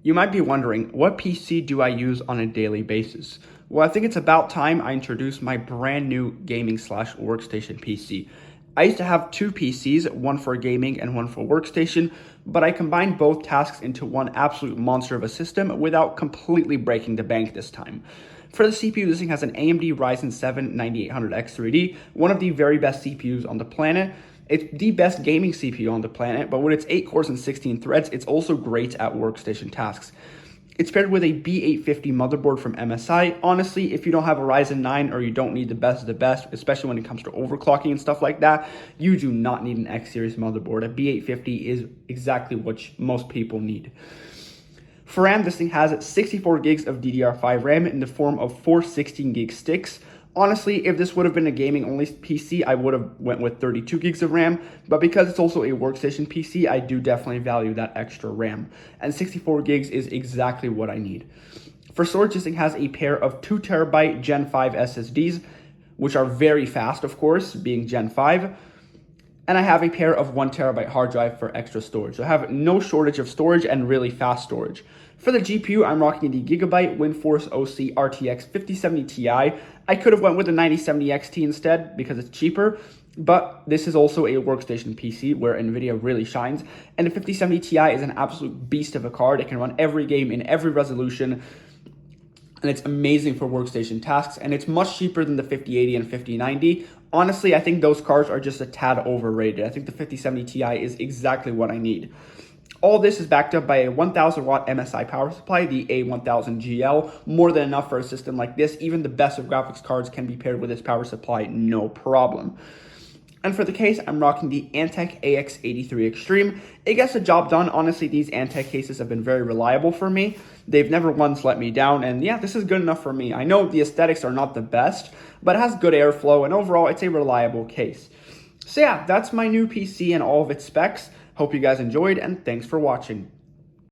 You might be wondering, what PC do I use on a daily basis? Well, I think it's about time I introduce my brand new gaming slash workstation PC. I used to have two PCs, one for gaming and one for workstation, but I combined both tasks into one absolute monster of a system without completely breaking the bank this time. For the CPU, this thing has an AMD Ryzen 7 9800X3D, one of the very best CPUs on the planet. It's the best gaming CPU on the planet, but with its 8 cores and 16 threads, it's also great at workstation tasks. It's paired with a B850 motherboard from MSI. Honestly, if you don't have a Ryzen 9 or you don't need the best of the best, especially when it comes to overclocking and stuff like that, you do not need an X series motherboard. A B850 is exactly what most people need. For RAM, this thing has 64 gigs of DDR5 RAM in the form of four 16 gig sticks. Honestly, if this would have been a gaming only PC, I would have went with 32 gigs of RAM, but because it's also a workstation PC, I do definitely value that extra RAM, and 64 gigs is exactly what I need. For storage, this thing has a pair of 2TB Gen 5 SSDs, which are very fast, of course, being Gen 5, and I have a pair of 1TB hard drive for extra storage. So I have no shortage of storage and really fast storage. For the GPU, I'm rocking the Gigabyte WindForce OC RTX 5070 Ti. I could have went with the 9070 XT instead because it's cheaper, but this is also a workstation PC where NVIDIA really shines, and the 5070 Ti is an absolute beast of a card. It can run every game in every resolution, and it's amazing for workstation tasks, and it's much cheaper than the 5080 and 5090. Honestly, I think those cards are just a tad overrated. I think the 5070 Ti is exactly what I need. All this is backed up by a 1000 watt MSI power supply, the A1000GL, more than enough for a system like this. Even the best of graphics cards can be paired with this power supply, no problem. And for the case, I'm rocking the Antec AX83 Extreme. It gets the job done. Honestly, these Antec cases have been very reliable for me. They've never once let me down, and yeah, this is good enough for me. I know the aesthetics are not the best, but it has good airflow, and overall, it's a reliable case. So yeah, that's my new PC and all of its specs. Hope you guys enjoyed, and thanks for watching.